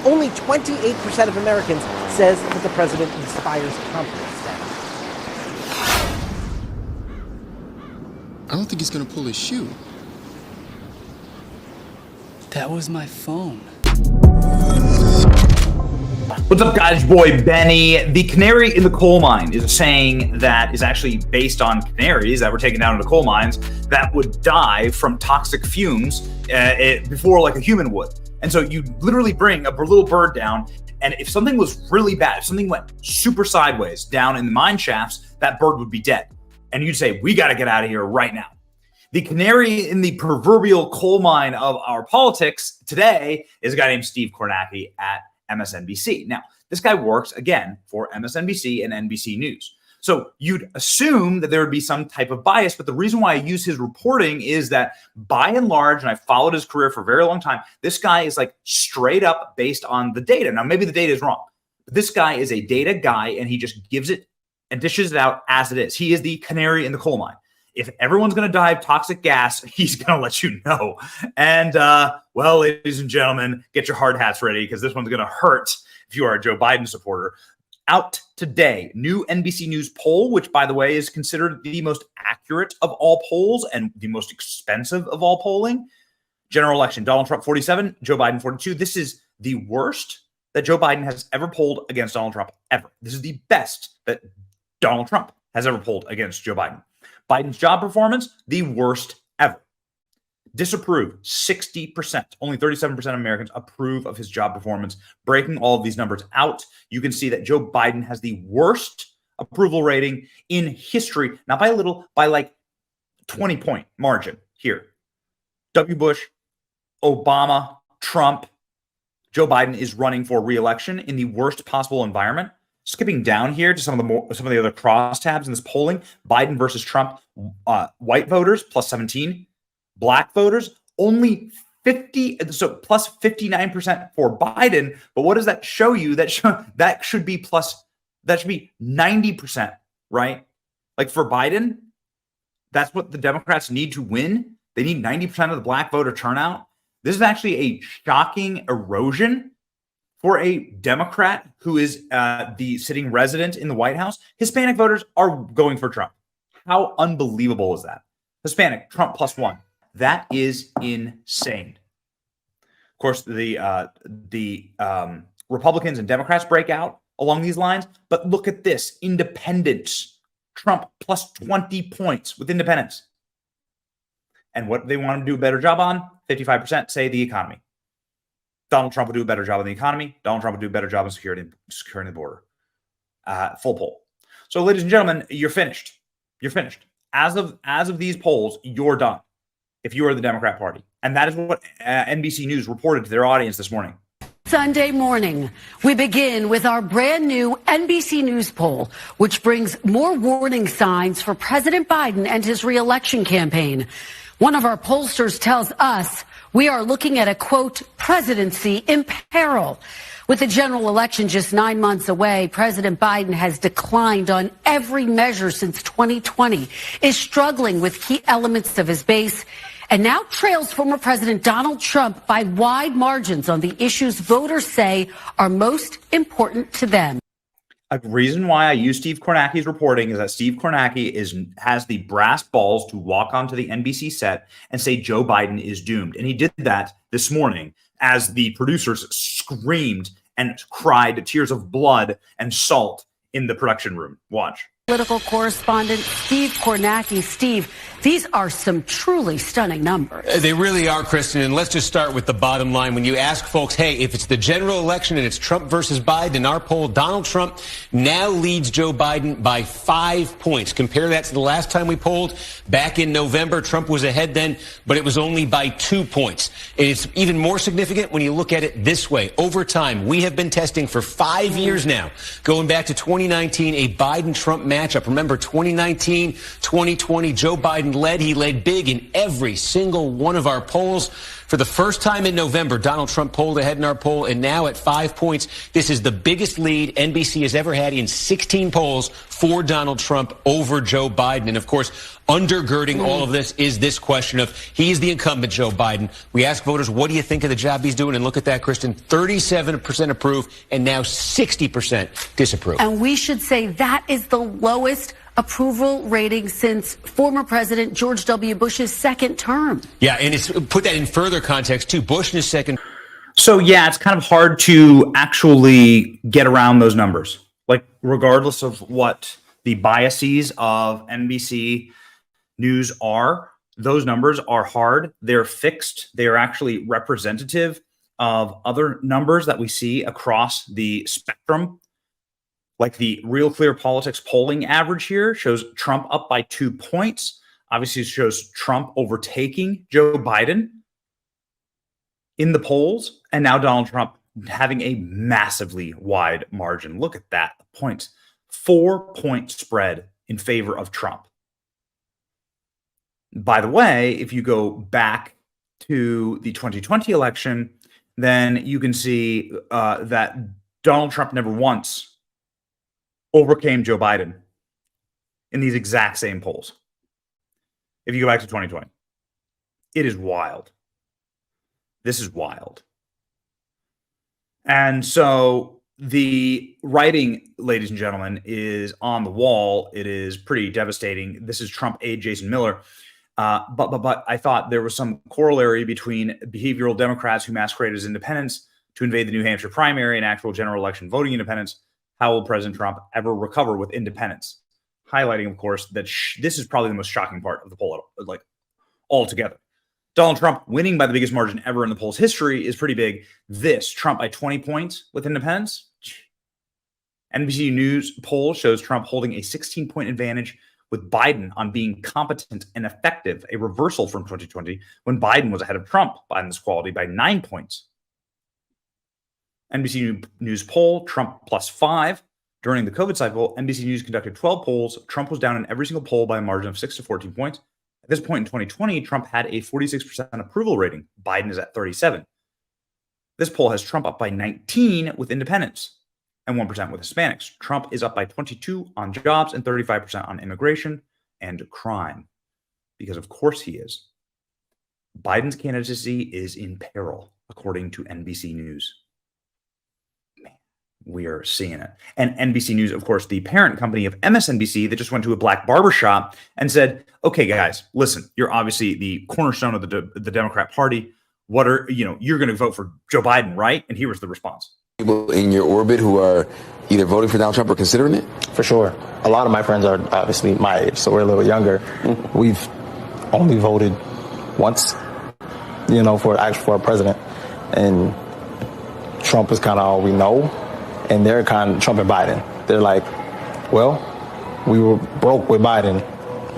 only 28% of Americans says that the president inspires confidence. I don't think he's gonna pull his shoe. That was my phone. What's up, guys? Your boy Benny. The canary in the coal mine is a saying that is actually based on canaries that were taken down into coal mines that would die from toxic fumes before like a human would. And so you literally bring a little bird down, and if something was really bad, if something went super sideways down in the mine shafts, that bird would be dead. And you'd say, we got to get out of here right now. The canary in the proverbial coal mine of our politics today is a guy named Steve Kornacki at MSNBC. Now, this guy works, again, for MSNBC and NBC News. So you'd assume that there would be some type of bias, but the reason why I use his reporting is that by and large, and I followed his career for a very long time, this guy is like straight up based on the data. Now, maybe the data is wrong, but this guy is a data guy, and he just gives it and dishes it out as it is. He is the canary in the coal mine. If everyone's going to die of toxic gas, he's going to let you know. And, well, ladies and gentlemen, get your hard hats ready because this one's going to hurt if you are a Joe Biden supporter. Out today, new NBC News poll, which, by the way, is considered the most accurate of all polls and the most expensive of all polling. General election, Donald Trump 47, Joe Biden 42. This is the worst that Joe Biden has ever polled against Donald Trump ever. This is the best that Donald Trump has ever polled against Joe Biden. Biden's job performance, the worst ever. Disapprove, 60%. Only 37% of Americans approve of his job performance. Breaking all of these numbers out, you can see that Joe Biden has the worst approval rating in history. Not by a little, by like 20-point margin here. W. Bush, Obama, Trump. Joe Biden is running for re-election in the worst possible environment. Skipping down here to some of the other crosstabs in this polling, Biden versus Trump, white voters plus 17, black voters only 50, so plus 59% for Biden. But what does that show you? That should be 90%, right? Like for Biden, that's what the Democrats need to win. They need 90% of the black voter turnout. This is actually a shocking erosion for a Democrat who is the sitting resident in the White House. Hispanic voters are going for Trump. How unbelievable is that? Hispanic, Trump +1. That is insane. Of course, the Republicans and Democrats break out along these lines. But look at this. Independents. Trump +20 points with independents. And what they want him to do a better job on? 55% say the economy. Donald Trump would do a better job on the economy. Donald Trump would do a better job on securing the border. Full poll. So, ladies and gentlemen, you're finished. You're finished. As of these polls, you're done if you are the Democrat Party. And that is what NBC News reported to their audience this morning. Sunday morning, we begin with our brand new NBC News poll, which brings more warning signs for President Biden and his re-election campaign. One of our pollsters tells us we are looking at a, quote, presidency in peril. With the general election just 9 months away, President Biden has declined on every measure since 2020, is struggling with key elements of his base, and now trails former President Donald Trump by wide margins on the issues voters say are most important to them. A reason why I use Steve Kornacki's reporting is that Steve Kornacki has the brass balls to walk onto the NBC set and say Joe Biden is doomed. And he did that this morning as the producers screamed and cried tears of blood and salt in the production room. Watch. Political correspondent Steve Kornacki. Steve, these are some truly stunning numbers. They really are, Kristen. And let's just start with the bottom line. When you ask folks, hey, if it's the general election and it's Trump versus Biden, in our poll, Donald Trump now leads Joe Biden by 5 points. Compare that to the last time we polled back in November. Trump was ahead then, but it was only by 2 points. And it's even more significant when you look at it this way. Over time, we have been testing for 5 years now, going back to 2019, a Biden-Trump matchup. Remember, 2019, 2020, Joe Biden Biden led. He led big in every single one of our polls. For the first time in November, Donald Trump pulled ahead in our poll, and now at 5 points, this is the biggest lead NBC has ever had in 16 polls for Donald Trump over Joe Biden. And of course, undergirding all of this is this question of he is the incumbent, Joe Biden. We ask voters, what do you think of the job he's doing? And look at that, Kristen, 37% approve and now 60% disapprove. And we should say that is the lowest approval rating since former President George W. Bush's second term. Yeah, and it's put that in further context, too. Bush in his second. So, yeah, it's kind of hard to actually get around those numbers. Like, regardless of what the biases of NBC News are, those numbers are hard. They're fixed. They are actually representative of other numbers that we see across the spectrum. Like the Real Clear Politics polling average here shows Trump up by 2 points. Obviously, it shows Trump overtaking Joe Biden in the polls. And now Donald Trump having a massively wide margin. Look at that. The points. 4-point spread in favor of Trump. By the way, if you go back to the 2020 election, then you can see that Donald Trump never once overcame Joe Biden in these exact same polls. If you go back to 2020, it is wild. This is wild. And so the writing, ladies and gentlemen, is on the wall. It is pretty devastating. This is Trump aide Jason Miller. But I thought there was some corollary between behavioral Democrats who masquerade as independents to invade the New Hampshire primary and actual general election voting independents. How will President Trump ever recover with independents? Highlighting, of course, that this is probably the most shocking part of the poll, like altogether. Donald Trump winning by the biggest margin ever in the poll's history is pretty big. This, Trump by 20 points with independents. NBC News poll shows Trump holding a 16-point advantage with Biden on being competent and effective, a reversal from 2020 when Biden was ahead of Trump by this quality by 9 points. NBC News poll, Trump +5. During the COVID cycle, NBC News conducted 12 polls. Trump was down in every single poll by a margin of 6 to 14 points. At this point in 2020, Trump had a 46% approval rating. Biden is at 37. This poll has Trump up by 19 with independents and 1% with Hispanics. Trump is up by 22 on jobs and 35% on immigration and crime. Because of course he is. Biden's candidacy is in peril, according to NBC News. We are seeing it. And NBC News, of course, the parent company of MSNBC that just went to a black barbershop and said, okay, guys, listen, you're obviously the cornerstone of the Democrat Party. What are, you're going to vote for Joe Biden, right? And here was the response. People in your orbit who are either voting for Donald Trump or considering it? For sure. A lot of my friends are obviously my age, so we're a little younger. We've only voted once, for a president. And Trump is kind of all we know. And they're kind of Trump and Biden. They're like, well, we were broke with Biden.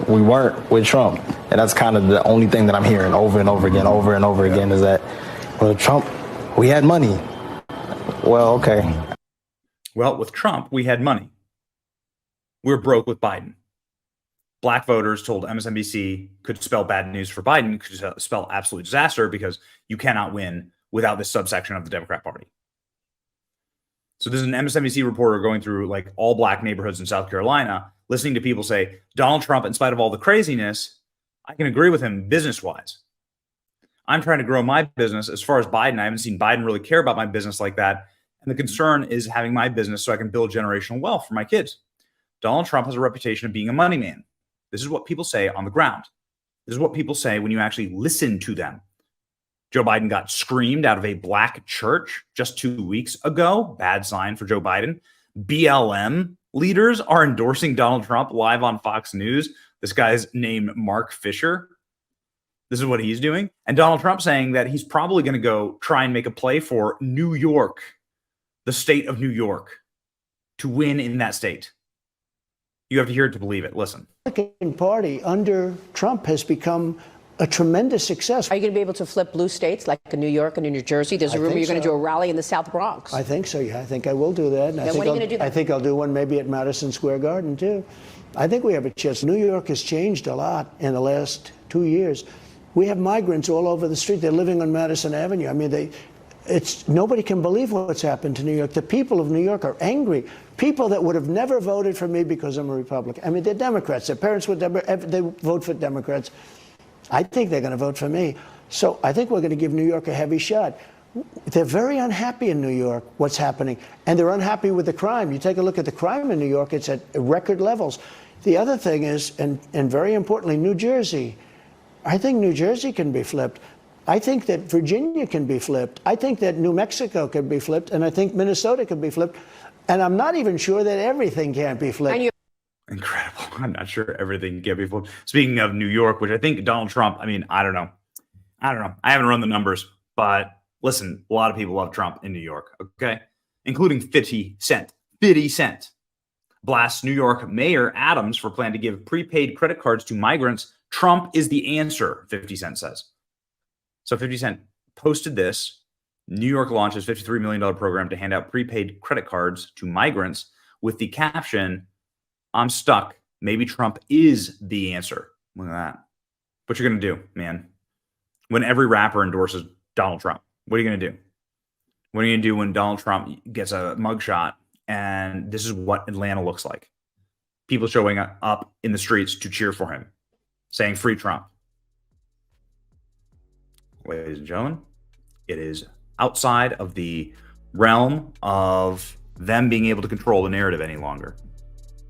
We weren't with Trump. And that's kind of the only thing that I'm hearing over and over again is that, well, Trump, we had money. Well, okay. Well, with Trump, we had money. We're broke with Biden. Black voters told MSNBC could spell bad news for Biden, could spell absolute disaster because you cannot win without this subsection of the Democrat Party. So there's an MSNBC reporter going through like all black neighborhoods in South Carolina, listening to people say, Donald Trump, in spite of all the craziness, I can agree with him business-wise. I'm trying to grow my business. As far as Biden, I haven't seen Biden really care about my business like that. And the concern is having my business so I can build generational wealth for my kids. Donald Trump has a reputation of being a money man. This is what people say on the ground. This is what people say when you actually listen to them. Joe Biden got screamed out of a black church just 2 weeks ago. Bad sign for Joe Biden. BLM leaders are endorsing Donald Trump live on Fox News. This guy's named Mark Fisher. This is what he's doing. And Donald Trump saying that he's probably going to go try and make a play for New York, the state of New York, to win in that state. You have to hear it to believe it. Listen. The Republican Party under Trump has become a tremendous success. Are you going to be able to flip blue states like in New York and in New Jersey? There's a rumor you're going to do a rally in the South Bronx. I think so, yeah. I think I will do that. And when are you going to do that? I think I'll do one maybe at Madison Square Garden, too. I think we have a chance. New York has changed a lot in the last 2 years. We have migrants all over the street. They're living on Madison Avenue. I mean, nobody can believe what's happened to New York. The people of New York are angry. People that would have never voted for me because I'm a Republican. I mean, they're Democrats. Their parents would never, they vote for Democrats. I think they're going to vote for me. So I think we're going to give New York a heavy shot. They're very unhappy in New York, what's happening. And they're unhappy with the crime. You take a look at the crime in New York, it's at record levels. The other thing is, and very importantly, New Jersey. I think New Jersey can be flipped. I think that Virginia can be flipped. I think that New Mexico can be flipped. And I think Minnesota can be flipped. And I'm not even sure that everything can't be flipped. Incredible. I'm not sure everything can be flipped. Speaking of New York, which I think Donald Trump, I mean, I don't know. I haven't run the numbers, but listen, a lot of people love Trump in New York, okay? Including 50 Cent. 50 Cent blasts New York Mayor Adams for plan to give prepaid credit cards to migrants. Trump is the answer, 50 Cent says. So 50 Cent posted this. New York launches $53 million program to hand out prepaid credit cards to migrants with the caption, "I'm stuck. Maybe Trump is the answer." Look at that. What you're going to do, man? When every rapper endorses Donald Trump, what are you going to do? What are you going to do when Donald Trump gets a mugshot and this is what Atlanta looks like? People showing up in the streets to cheer for him, saying free Trump. Ladies and gentlemen, it is outside of the realm of them being able to control the narrative any longer.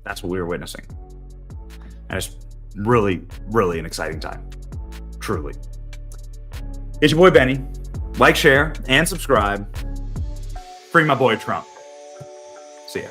That's what we were witnessing. And it's really, really an exciting time. Truly. It's your boy Benny. Like, share, and subscribe. Free my boy Trump. See ya.